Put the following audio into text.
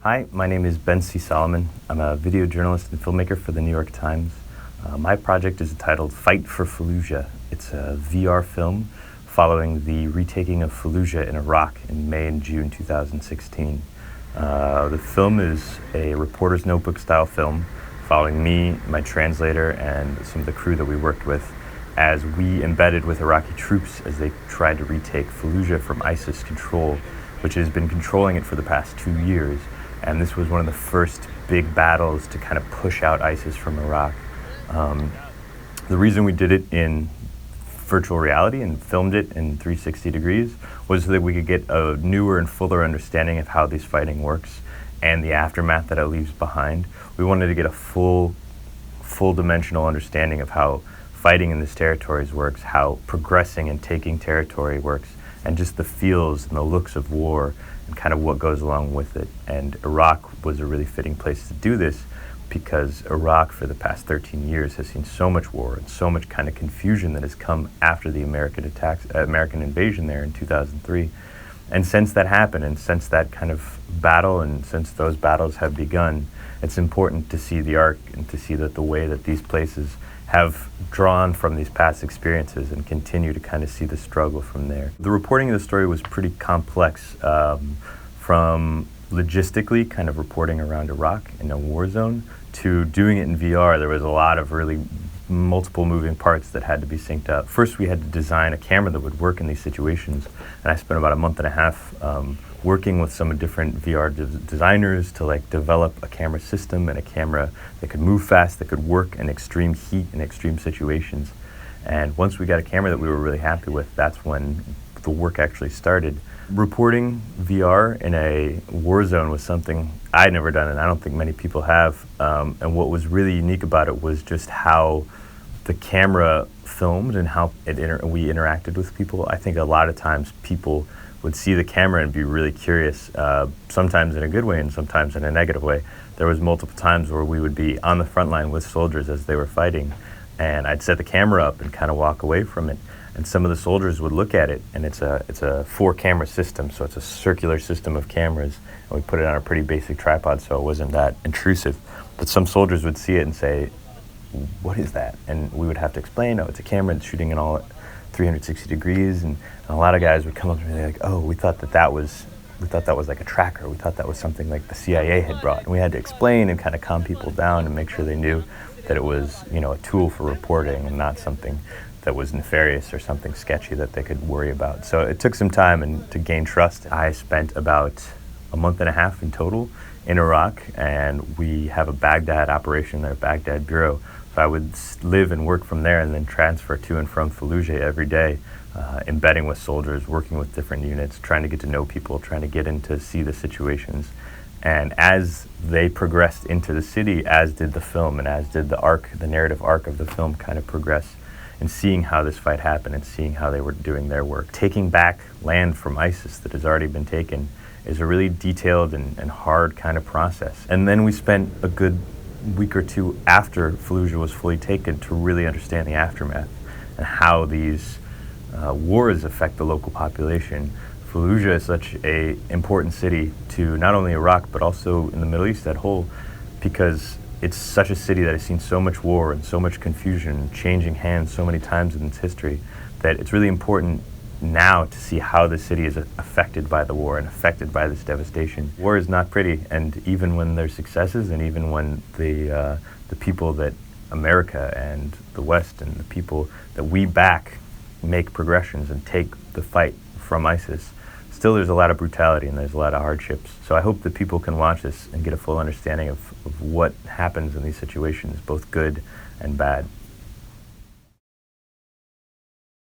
Hi, my name is Ben C. Solomon. I'm a video journalist and filmmaker for the New York Times. My project is entitled Fight for Falluja. It's a VR film following the retaking of Falluja in Iraq in May and June 2016. The film is a reporter's notebook style film following me, my translator, and some of the crew that we worked with as we embedded with Iraqi troops as they tried to retake Falluja from ISIS control, which has been controlling it for the past 2 years. And this was one of the first big battles to kind of push out ISIS from Iraq. The reason we did it in virtual reality and filmed it in 360 degrees was so that we could get a newer and fuller understanding of how this fighting works and the aftermath that it leaves behind. We wanted to get a full dimensional understanding of how fighting in these territories works, how progressing and taking territory works, and just the feels and the looks of war and kind of what goes along with it. And Iraq was a really fitting place to do this because Iraq for the past 13 years has seen so much war and so much kind of confusion that has come after the American invasion there in 2003. And since that happened, and since that kind of battle, and since those battles have begun, it's important to see the arc and to see that the way that these places have drawn from these past experiences and continue to kind of see the struggle from there. The reporting of the story was pretty complex, from logistically kind of reporting around Iraq in a war zone to doing it in VR. There was a lot of really multiple moving parts that had to be synced up. First, we had to design a camera that would work in these situations, and I spent about a month and a half working with some different VR designers to develop a camera system and a camera that could move fast, that could work in extreme heat and extreme situations. And once we got a camera that we were really happy with, that's when the work actually started. Reporting VR in a war zone was something I'd never done, and I don't think many people have. And what was really unique about it was just how the camera filmed and how we interacted with people. I think a lot of times people would see the camera and be really curious, sometimes in a good way and sometimes in a negative way. There was multiple times where we would be on the front line with soldiers as they were fighting, and I'd set the camera up and kind of walk away from it. And some of the soldiers would look at it, and it's a 4-camera system, so it's a circular system of cameras, and we put it on a pretty basic tripod so it wasn't that intrusive. But some soldiers would see it and say, "What is that?" And we would have to explain, "Oh, it's a camera, it's shooting in all 360 degrees, and a lot of guys would come up to me like, "Oh, we thought that was like a tracker. We thought that was something like the CIA had brought." And we had to explain and kind of calm people down and make sure they knew that it was, a tool for reporting and not something that was nefarious or something sketchy that they could worry about. So it took some time and to gain trust. I spent about a month and a half in total in Iraq, and we have a Baghdad operation there, Baghdad Bureau. So I would live and work from there and then transfer to and from Falluja every day, embedding with soldiers, working with different units, trying to get to know people, trying to get in to see the situations. And as they progressed into the city, as did the film, and as did the narrative arc of the film kind of progress, and seeing how this fight happened and seeing how they were doing their work. Taking back land from ISIS that has already been taken is a really detailed and hard kind of process. And then we spent a good week or two after Falluja was fully taken to really understand the aftermath and how these wars affect the local population. Falluja is such an important city to not only Iraq but also in the Middle East as a whole, because it's such a city that has seen so much war and so much confusion, changing hands so many times in its history, that it's really important now to see how the city is affected by the war and affected by this devastation. War is not pretty, and even when there's successes, and even when the people that America and the West and the people that we back make progressions and take the fight from ISIS, still there's a lot of brutality and there's a lot of hardships. So I hope that people can watch this and get a full understanding of what happens in these situations, both good and bad.